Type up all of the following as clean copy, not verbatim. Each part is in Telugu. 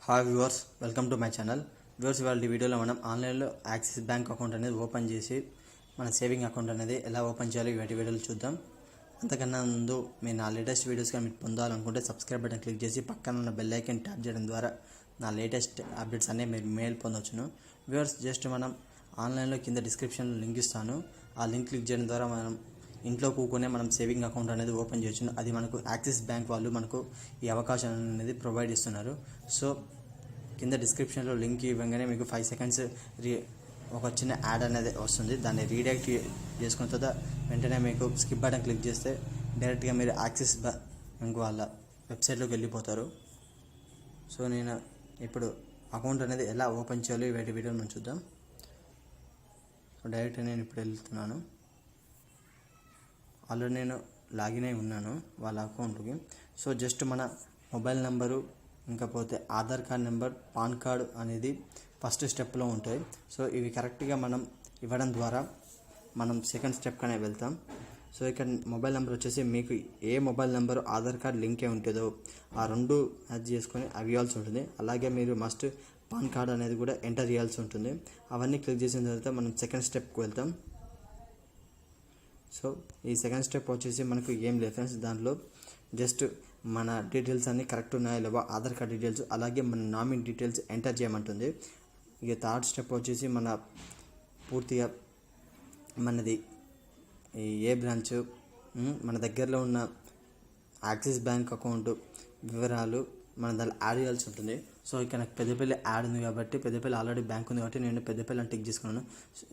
Hi viewers, welcome to my channel. Viewers, ఇవాళ ఈ వీడియోలో మనం ఆన్లైన్లో యాక్సిస్ బ్యాంక్ అకౌంట్ అనేది ఓపెన్ చేసి మన సేవింగ్ అకౌంట్ అనేది ఎలా ఓపెన్ చేయాలో ఇవాటి వీడియోలో చూద్దాం. అంతకన్నా ముందు మీరు నా లేటెస్ట్ వీడియోస్ కానీ మీరు పొందాలనుకుంటే సబ్స్క్రైబ్ బటన్ క్లిక్ చేసి పక్కన ఉన్న బెల్ ఐకాన్ ట్యాప్ చేయడం ద్వారా నా లేటెస్ట్ అప్డేట్స్ అనేవి మీరు మెయిల్ పొందవచ్చును. వ్యూవర్స్, జస్ట్ మనం ఆన్లైన్లో కింద డిస్క్రిప్షన్లో లింక్ ఇస్తాను. ఆ లింక్ క్లిక్ చేయడం ద్వారా మనం ఇంట్లో కూకునే మనం సేవింగ్ అకౌంట్ అనేది ఓపెన్ చేయొచ్చు. అది మనకు యాక్సిస్ బ్యాంక్ వాళ్ళు మనకు ఈ అవకాశం అనేది ప్రొవైడ్ చేస్తున్నారు. సో కింద డిస్క్రిప్షన్లో లింక్ ఇవ్వగానే మీకు 5 సెకండ్స్ ఒక చిన్న యాడ్ అనేది వస్తుంది. దాన్ని రీడైరెక్ట్ చేసుకున్న తర్వాత వెంటనే మీకు స్కిప్ బటన్ క్లిక్ చేస్తే డైరెక్ట్గా మీరు యాక్సిస్ బ్యాంక్ వాళ్ళ వెబ్సైట్లోకి వెళ్ళిపోతారు. సో నేను ఇప్పుడు అకౌంట్ అనేది ఎలా ఓపెన్ చేయాలో వీటి వీడియోలో మనం చూద్దాం. సో డైరెక్ట్ నేను ఇప్పుడు వెళ్తున్నాను. ఆల్రెడీ నేను లాగిన్ అయి ఉన్నాను వాళ్ళ అకౌంట్కి. సో జస్ట్ మన మొబైల్ నెంబరు, ఇంకపోతే Aadhaar card number, PAN card అనేది ఫస్ట్ స్టెప్లో ఉంటాయి. సో ఇవి కరెక్ట్గా మనం ఇవ్వడం ద్వారా మనం సెకండ్ స్టెప్ కనే వెళ్తాం. సో ఇక్కడ మొబైల్ నెంబర్ వచ్చేసి మీకు ఏ మొబైల్ నెంబరు ఆధార్ కార్డ్ లింకే ఉంటుందో ఆ రెండు యాడ్ చేసుకొని అవి ఇవ్వాల్సి ఉంటుంది. అలాగే మీరు మస్ట్ పాన్ కార్డ్ అనేది కూడా ఎంటర్ చేయాల్సి ఉంటుంది. అవన్నీ క్లిక్ చేసిన తర్వాత మనం సెకండ్ స్టెప్కి వెళ్తాం. సో ఈ సెకండ్ స్టెప్ వచ్చేసి మనకు ఏం లేదు ఫ్రెండ్స్, దాంట్లో జస్ట్ మన డీటెయిల్స్ అన్నీ కరెక్ట్ ఉన్నాయో లేవో ఆధార్ కార్డ్ డీటెయిల్స్, అలాగే మన నామినీ డీటెయిల్స్ ఎంటర్ చేయమంటుంది. ఇక థర్డ్ స్టెప్ వచ్చేసి మన పూర్తిగా మనది ఏ బ్రాంచ్, మన దగ్గరలో ఉన్న యాక్సిస్ బ్యాంక్ అకౌంట్ వివరాలు మన దాన్ని యాడ్ చేయాల్సి ఉంటుంది. సో ఇక్కడ నాకు పెద్దపల్లి యాడ్ ఉంది కాబట్టి పెద్దపల్లి ఆల్రెడీ బ్యాంక్ ఉంది కాబట్టి నేను పెద్దపల్లి అని టిక్ చేసుకున్నాను.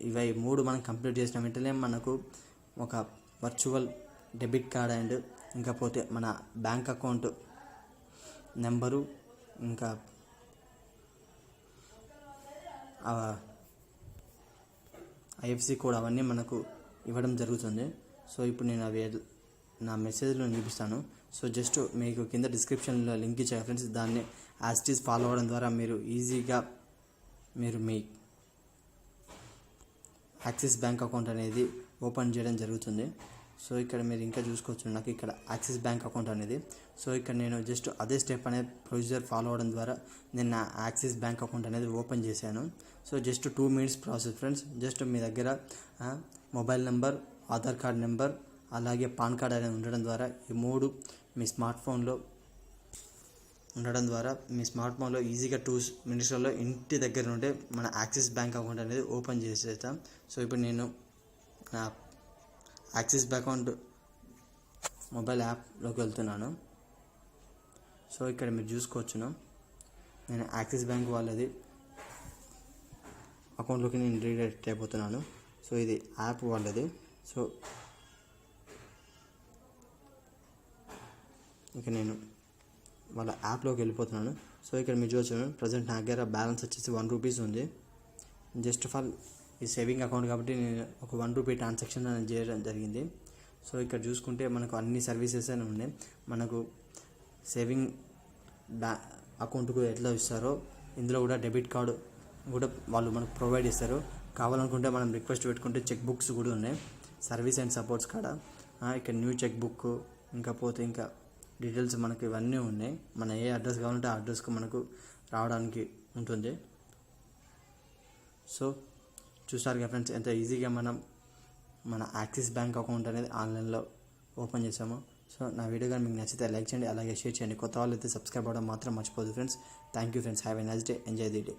ఇవి 3 మనం కంప్లీట్ చేసిన వెంటనే మనకు ఒక వర్చువల్ డెబిట్ కార్డ్ అండ్ ఇంకపోతే మన బ్యాంక్ అకౌంట్ నెంబరు, ఇంకా ఐఎఫ్సి కోడ్ అవన్నీ మనకు ఇవ్వడం జరుగుతుంది. సో ఇప్పుడు నేను అవి నా మెసేజ్లో చూపిస్తాను. సో జస్ట్ మీకు కింద డిస్క్రిప్షన్లో లింక్ ఇచ్చాను ఫ్రెండ్స్, దాన్ని యాజ్ ఇట్ ఈజ్ ఫాలో అవ్వడం ద్వారా మీరు ఈజీగా మీరు మీ యాక్సిస్ బ్యాంక్ అకౌంట్ అనేది ఓపెన్ చేయడం జరుగుతుంది. సో ఇక్కడ మీరు ఇంకా చూసుకోవచ్చు, నాకు ఇక్కడ యాక్సిస్ బ్యాంక్ అకౌంట్ అనేది. సో ఇక్కడ నేను జస్ట్ అదే స్టెప్ అనేది ప్రొసీజర్ ఫాలో అవ్వడం ద్వారా నేను నా యాక్సిస్ బ్యాంక్ అకౌంట్ అనేది ఓపెన్ చేశాను. So just 2 minutes process friends. Just మీ దగ్గర mobile number, Aadhaar card number, అలాగే పాన్ కార్డ్ అనేది ఉండడం ద్వారా ఈ 3 మీ స్మార్ట్ ఫోన్లో ఉండడం ద్వారా మీ స్మార్ట్ ఫోన్లో ఈజీగా 2 minutesలో ఇంటి దగ్గర నుండే మన యాక్సిస్ బ్యాంక్ అకౌంట్ అనేది ఓపెన్ చేసేస్తాం. సో ఇప్పుడు నేను నా యాక్సిస్ బ్యాంక్ అకౌంట్ మొబైల్ యాప్లోకి వెళ్తున్నాను. సో ఇక్కడ మీరు చూసుకోవచ్చును, నేను యాక్సిస్ బ్యాంక్ వాళ్ళది అకౌంట్లోకి నేను రీడైరెక్ట్ అయిపోతున్నాను. సో ఇది యాప్ వాళ్ళది. సో ఇక నేను వాళ్ళ యాప్లోకి వెళ్ళిపోతున్నాను. సో ఇక్కడ మీరు చూడొచ్చు, ప్రజెంట్ నా దగ్గర బ్యాలెన్స్ వచ్చేసి 1 రూపీ ఉంది. జస్ట్ ఫర్ ఈ సేవింగ్ అకౌంట్ కాబట్టి నేను ఒక 1 రూపీ ట్రాన్సాక్షన్ అనేది చేయడం జరిగింది. సో ఇక్కడ చూసుకుంటే మనకు అన్ని సర్వీసెస్ అని ఉన్నాయి. మనకు సేవింగ్ అకౌంట్కు ఎట్లా ఇస్తారో ఇందులో కూడా డెబిట్ కార్డు కూడా వాళ్ళు మనకు ప్రొవైడ్ చేస్తారు. కావాలనుకుంటే మనం రిక్వెస్ట్ పెట్టుకుంటే చెక్ బుక్స్ కూడా ఉన్నాయి, సర్వీస్ అండ్ సపోర్ట్స్ కాడ. ఇక్కడ న్యూ చెక్ బుక్, ఇంకా డీటెయిల్స్ మనకి ఇవన్నీ ఉన్నాయి. మన ఏ అడ్రస్ కావాలంటే ఆ అడ్రస్కు మనకు రావడానికి ఉంటుంది. సో చూసారు కదా ఫ్రెండ్స్, ఎంత ఈజీగా మనం మన యాక్సిస్ బ్యాంక్ అకౌంట్ అనేది ఆన్లైన్లో ఓపెన్ చేసాము. సో నా వీడియో కానీ మీకు నచ్చితే లైక్ చేయండి, అలాగే షేర్ చేయండి. కొత్త వాళ్ళు అయితే సబ్స్క్రైబ్ అవ్వడం మాత్రం మర్చిపోదు friends. Thank you friends. Have a nice day. Enjoy the day.